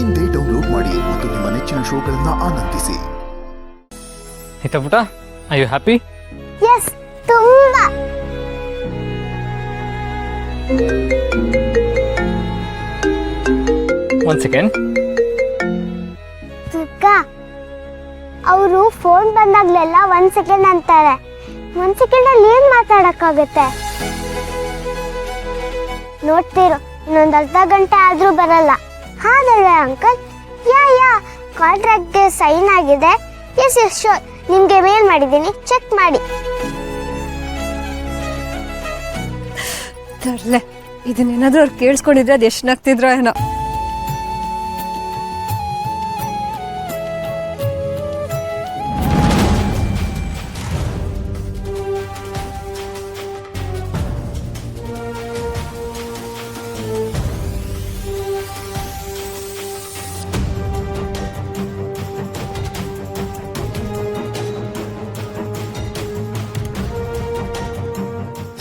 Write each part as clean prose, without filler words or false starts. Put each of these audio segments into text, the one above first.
ಇಂದೇ ಡೌನ್ಲೋಡ್ ಮಾಡಿ ಮತ್ತು ನಿಮ್ಮ ನೆಚ್ಚಿನ ಶೋಗಳನ್ನು ಆನಂದಿಸಿ. ಆಯ್ತಾ ಪುಟ, ಆರ್ ಯು ಹ್ಯಾಪಿ? ಎಸ್, ತುಂಬಾ. One second. ದುರ್ಗಾ, ಅವರು ಫೋನ್ ಬಂದಾಗ್ಲೆಲ್ಲ 1 ಸೆಕೆಂಡ್ ಅಂತಾರೆ. 1 ಸೆಕೆಂಡ್ ಅಲ್ಲಿ ಏನ್ ಮಾತಾಡಕ್ಕಾಗತ್ತೆ? ನೋಡ್ತಿರೋ, ಇನ್ನೊಂದು ಅರ್ಧ ಗಂಟೆ ಆದ್ರೂ ಬರಲ್ಲ. ಹಾಗಲ್ವೇ ಅಂಕಲ್? ಯಾ ಕಾಂಟ್ರಾಕ್ಟ್ಗೆ ಸೈನ್ ಆಗಿದೆ. ಎಸ್ ಶೋರ್, ನಿಮ್ಗೆ ಮೇಲ್ ಮಾಡಿದ್ದೀನಿ, ಚೆಕ್ ಮಾಡಿ. ತರ್ಲೆ, ಇದನ್ನೇನಾದ್ರೂ ಅವ್ರು ಕೇಳಿಸ್ಕೊಂಡಿದ್ರೆ ಅದು ಎಷ್ಟು ನಗ್ತಿದ್ರೋ ಏನೋ.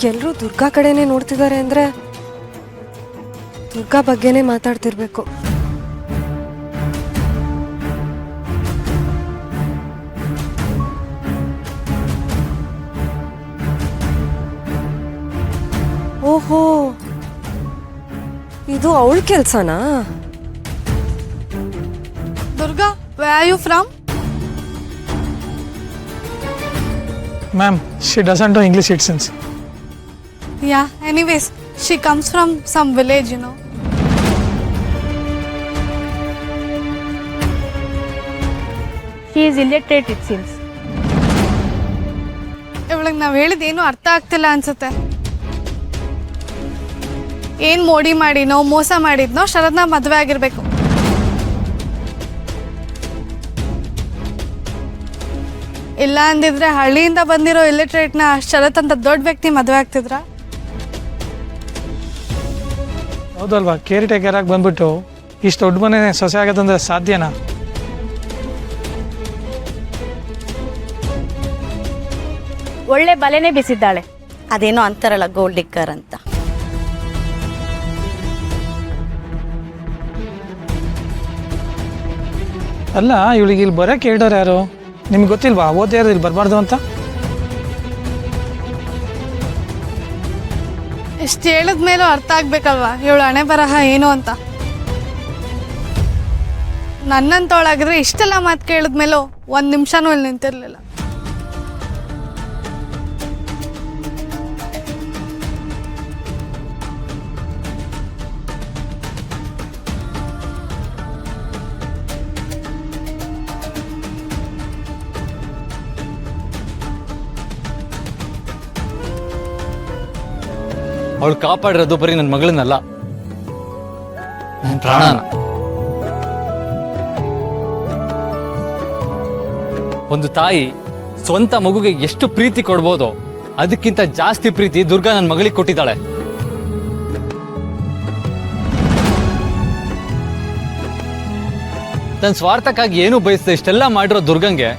ಎಲ್ಲರೂ ದುರ್ಗಾ ಕಡೆನೇ ನೋಡ್ತಿದ್ದಾರೆ ಅಂದ್ರೆ ದುರ್ಗಾ ಬಗ್ಗೆನೇ ಮಾತಾಡ್ತಿರ್ಬೇಕು. ಓಹೋ, ಇದು ಅವಳ ಕೆಲ್ಸನಾ? Durga, where are you from? Ma'am, she doesn't know English, it seems. Yeah, anyways, she comes from some village, you know. She is illiterate, it seems. ಇವಳಿಗೆ ನಾವು ಹೇಳಿದ್ದೇನು ಅರ್ಥ ಆಗ್ತಿಲ್ಲ ಅನ್ಸುತ್ತೆ. ಏನು ಮೋಡಿ ಮಾಡಿನೋ ಮೋಸ ಮಾಡಿದ್ನೋ ಶರದ್ನ ಮದುವೆ ಆಗಿರ್ಬೇಕು. ಇಲ್ಲ ಅಂದಿದ್ರೆ ಹಳ್ಳಿಯಿಂದ ಬಂದಿರೋ ಇಲ್ಲಿಟ್ರೇಟ್ನ ಶರತ್ ಅಂತ ದೊಡ್ಡ ವ್ಯಕ್ತಿ ಮದುವೆ ಆಗ್ತಿದ್ರ? ಹೌದಲ್ವಾ, ಕೇರ್ ಟೇಕರ್ ಆಗಿ ಬಂದ್ಬಿಟ್ಟು ಇಷ್ಟು ದೊಡ್ಡ ಮನೆ ಸೊಸೆ ಆಗೋದಂದ್ರೆ ಸಾಧ್ಯನಾ? ಒಳ್ಳೆ ಬಲೆನೇ ಬಿಸಿದ್ದಾಳೆ. ಅದೇನೋ ಅಂತಾರಲ್ಲ ಗೋಲ್ಡ್ ಡಿಕ್ಕರ್ ಅಂತ. ಅಲ್ಲ, ಇವಳಿಗೆ ಇಲ್ಲಿ ಬರೋಕೆ ಹೇಳ್ದವ್ರು ಯಾರು? ನಿಮ್ಗೆ ಗೊತ್ತಿಲ್ವಾ ಓದ್ಯಾರು ಇಲ್ಲಿ ಬರಬಾರ್ದು ಅಂತ? ಇಷ್ಟು ಹೇಳಿದ್ಮೇಲೂ ಅರ್ಥ ಆಗ್ಬೇಕಲ್ವಾ ಇವಳು ಹಣೆ ಬರಹ ಏನು ಅಂತ. ನನ್ನಂತವಳಾಗಿದ್ರೆ ಇಷ್ಟೆಲ್ಲ ಮಾತು ಕೇಳಿದ್ಮೇಲೂ 1 ನಿಮಿಷನೂ ಇಲ್ಲಿ ನಿಂತಿರ್ಲಿಲ್ಲ. ಅವಳು ಕಾಪಾಡಿರೋದು ಬರೀ ನನ್ನ ಮಗಳನ್ನಲ್ಲ, ನನ್ನ ಪ್ರಾಣನ. ಒಂದು ತಾಯಿ ಸ್ವಂತ ಮಗುಗೆ ಎಷ್ಟು ಪ್ರೀತಿ ಕೊಡ್ಬೋದೋ ಅದಕ್ಕಿಂತ ಜಾಸ್ತಿ ಪ್ರೀತಿ ದುರ್ಗಾ ನನ್ನ ಮಗಳಿಗೆ ಕೊಟ್ಟಿದ್ದಾಳೆ. ತನ್ನ ಸ್ವಾರ್ಥಕ್ಕಾಗಿ ಏನು ಬಯಸ್ದೆ ಇಷ್ಟೆಲ್ಲ ಮಾಡಿರೋ ದುರ್ಗಂಗೆ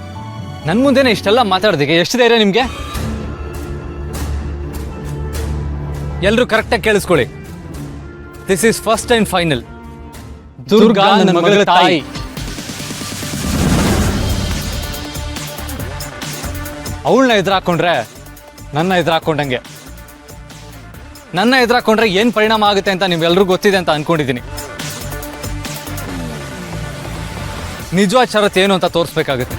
ನನ್ನ ಮುಂದೆನೆ ಇಷ್ಟೆಲ್ಲ ಮಾತಾಡೋದಕ್ಕೆ ಎಷ್ಟು ಧೈರ್ಯ ನಿಮ್ಗೆ? ಎಲ್ಲರೂ ಕರೆಕ್ಟಾಗಿ ಕೇಳಿಸ್ಕೊಳ್ಳಿ. This is first and final. Durga ನನ್ನ ಮಗಳ ತಾಯಿ. ಅವಳನ್ನ ಎದುರಾಕೊಂಡ್ರೆ ನನ್ನ ಎದುರಾಕೊಂಡಂಗೆ. ನನ್ನ ಎದುರಾಕೊಂಡ್ರೆ ಏನ್ ಪರಿಣಾಮ ಆಗುತ್ತೆ ಅಂತ ನೀವೆಲ್ಲರೂ ಗೊತ್ತಿದೆ ಅಂತ ಅನ್ಕೊಂಡಿದ್ದೀನಿ. ನಿಜವಾದ ಷರತ್ತು ಏನು ಅಂತ ತೋರಿಸ್ಬೇಕಾಗುತ್ತೆ.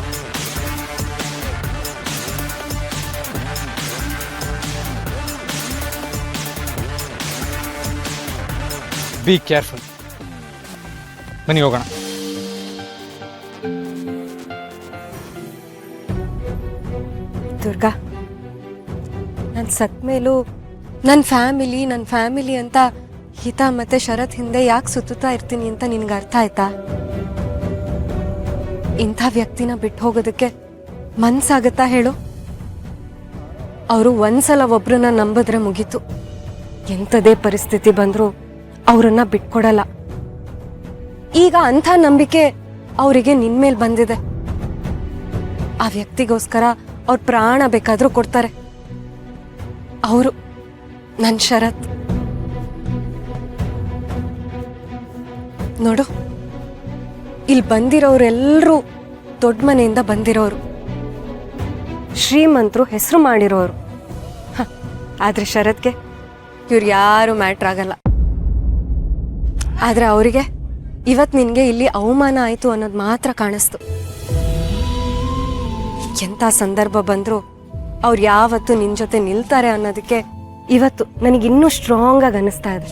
Be careful. ಬನ್ನಿ ಹೋಗೋಣ. ದುರ್ಗಾ, ನಾನು ಸತ್ ಮೇಲೂ ನನ್ನ ಫ್ಯಾಮಿಲಿ ಅಂತ ಹಿತ ಮತ್ತೆ ಶರತ್ ಹಿಂದೆ ಯಾಕೆ ಸುತ್ತುತ್ತಾ ಇರ್ತೀನಿ ಅಂತ ನಿನ್ಗೆ ಅರ್ಥ ಆಯ್ತಾ? ಇಂಥ ವ್ಯಕ್ತಿನ ಬಿಟ್ಟು ಹೋಗೋದಕ್ಕೆ ಮನ್ಸಾಗತ್ತಾ ಹೇಳು? ಅವರು ಒಂದ್ಸಲ ಒಬ್ರನ್ನ ನಂಬಿದ್ರೆ ಮುಗೀತು. ಎಂಥದೇ ಪರಿಸ್ಥಿತಿ ಬಂದರೂ ಅವರನ್ನ ಬಿಟ್ಕೊಡಲ್ಲ. ಈಗ ಅಂಥ ನಂಬಿಕೆ ಅವರಿಗೆ ನಿನ್ಮೇಲೆ ಬಂದಿದೆ. ಆ ವ್ಯಕ್ತಿಗೋಸ್ಕರ ಅವ್ರ ಪ್ರಾಣ ಬೇಕಾದ್ರೂ ಕೊಡ್ತಾರೆ. ಅವರು ನನ್ನ ಶರತ್. ನೋಡು, ಇಲ್ಲಿ ಬಂದಿರೋರೆಲ್ಲರೂ ದೊಡ್ಡ ಮನೆಯಿಂದ ಬಂದಿರೋರು, ಶ್ರೀಮಂತರು, ಹೆಸರು ಮಾಡಿರೋರು. ಆದ್ರೆ ಶರತ್ಗೆ ಇವ್ರು ಯಾರು ಮ್ಯಾಟ್ರ್ ಆಗಲ್ಲ. ಆದ್ರೆ ಅವರಿಗೆ ಇವತ್ತು ನಿನಗೆ ಇಲ್ಲಿ ಅವಮಾನ ಆಯಿತು ಅನ್ನೋದು ಮಾತ್ರ ಕಾಣಿಸ್ತು. ಎಂಥ ಸಂದರ್ಭ ಬಂದರೂ ಅವ್ರು ಯಾವತ್ತು ನಿನ್ನ ಜೊತೆ ನಿಲ್ತಾರೆ ಅನ್ನೋದಕ್ಕೆ ಇವತ್ತು ನನಗಿನ್ನೂ ಸ್ಟ್ರಾಂಗ್ ಆಗಿ ಅನ್ನಿಸ್ತಾ ಇದೆ.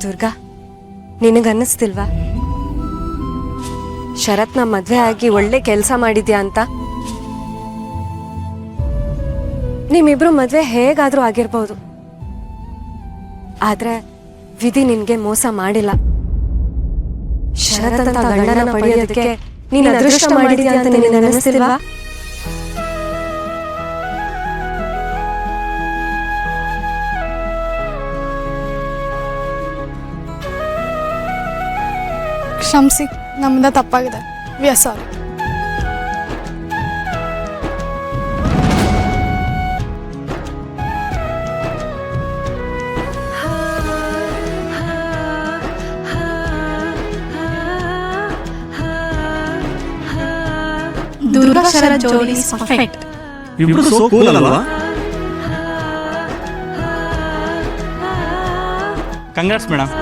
ದುರ್ಗಾ, ನಿನಗನ್ನಿಸ್ತಿಲ್ವಾ ಶರತ್ನ ಮದ್ವೆ ಆಗಿ ಒಳ್ಳೆ ಕೆಲಸ ಮಾಡಿದ್ಯಾ ಅಂತ? ನಿಮ್ಮಿಬ್ರು ಮದ್ವೆ ಹೇಗಾದ್ರೂ ಆಗಿರ್ಬೋದು, ಆದ್ರೆ ವಿಧಿ ನಿನ್ಗೆ ಮೋಸ ಮಾಡಿಲ್ಲ. ಶರತ್ ಅಂತ ಗಂಡನ ಪಡೆಯೋದಕ್ಕೆ ನೀನು ಅದೃಷ್ಟ ಮಾಡಿದ್ಯಾ ಅಂತ ನಿನಗೆ ಅನಿಸ್ತಿಲ್ವಾ? ಕ್ಷಮಿಸಿ, ನಮ್ಮಿಂದ ತಪ್ಪಾಗಿದೆ. We are sorry. Durga Sharat jodi is perfect. ಇಬ್ರು ಸೋ ಕೂಲ್ ಅಲ್ವಾ? Congrats madam.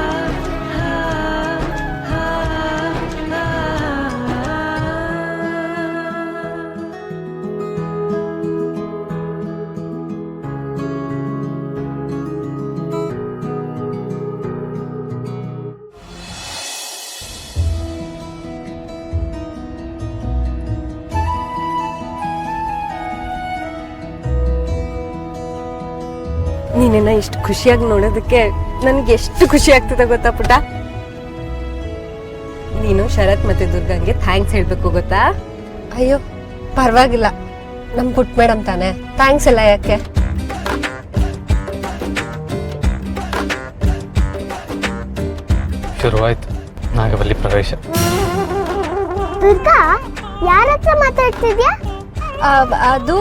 ನೀನನ್ನ ಇಷ್ಟು ಖುಷಿಯಾಗಿ ನೋಡೋದಕ್ಕೆ ನನಗೆ ಎಷ್ಟು ಖುಷಿ ಆಗ್ತದೆ ಗೊತ್ತಾ ಪುಟ? ನೀನು ಶರತ್ ಮತ್ತೆ ದುರ್ಗಂಗೆ ಥ್ಯಾಂಕ್ಸ್ ಹೇಳ್ಬೇಕು ಗೊತ್ತಾ? ಅಯ್ಯೋ ಪರವಾಗಿಲ್ಲ, ನಮ್ ಪುಟ್ ಮೇಡಮ್ ತಾನೆ, ಥ್ಯಾಂಕ್ಸ್ ಎಲ್ಲ ಯಾಕೆ? ಶುರುವಾಯ್ತು ನಾಗವಲ್ಲಿ ಪ್ರವೇಶ. ದುರ್ಗಾ, ಯಾರ ಹತ್ರ ಮಾತಾಡ್ತಿದ್ಯಾ? ಅದು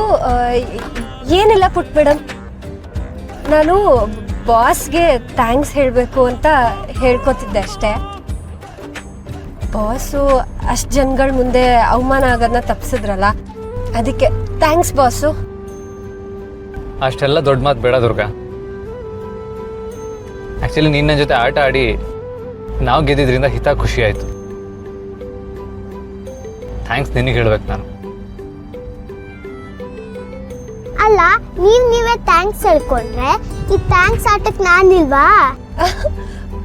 ಏನಿಲ್ಲ ಪುಟ್ ಮೇಡಮ್, ನಾನು ಬಾಸ್ಗೆ ಥ್ಯಾಂಕ್ಸ್ ಹೇಳಬೇಕು ಅಂತ ಹೇಳ್ಕೊತಿದ್ದೆ ಅಷ್ಟೇ. ಬಾಸು ಅಷ್ಟು ಜನಗಳ ಮುಂದೆ ಅವಮಾನ ಆಗೋದನ್ನ ತಪ್ಪಿಸಿದ್ರಲ್ಲ, ಅದಕ್ಕೆ ಥ್ಯಾಂಕ್ಸ್ ಬಾಸು. ಅಷ್ಟೆಲ್ಲ ದೊಡ್ಡ ಮಾತು ಬೇಡ ದುರ್ಗಾ. ಆ್ಯಕ್ಚುಲಿ ನಿನ್ನ ಜೊತೆ ಆಟ ಆಡಿ ನಾವು ಗೆದ್ದಿದ್ರಿಂದ ಹಿತ ಖುಷಿ ಆಯಿತು. ಥ್ಯಾಂಕ್ಸ್ ನಿನಗೆ ಹೇಳ್ಬೇಕು ನಾನು. ಅಲ್ಲ, ನೀವೇ ಥ್ಯಾಂಕ್ಸ್ ಹೇಳ್ಕೊಂಡ್ರೆ ಈ ಥ್ಯಾಂಕ್ಸ್ ಆಟಕ್ಕೆ ನಾನಿಲ್ವಾ?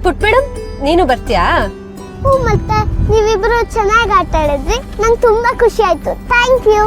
ಪುಟ್ ಮೇಡಮ್, ನೀನು ಬರ್ತೀಯಾ? ಮತ್ತೆ ನೀವಿಬ್ರು ಚೆನ್ನಾಗಿ ಆಟ ಆಡಿದ್ರಿ, ನಂಗೆ ತುಂಬಾ ಖುಷಿ ಆಯ್ತು. Thank you.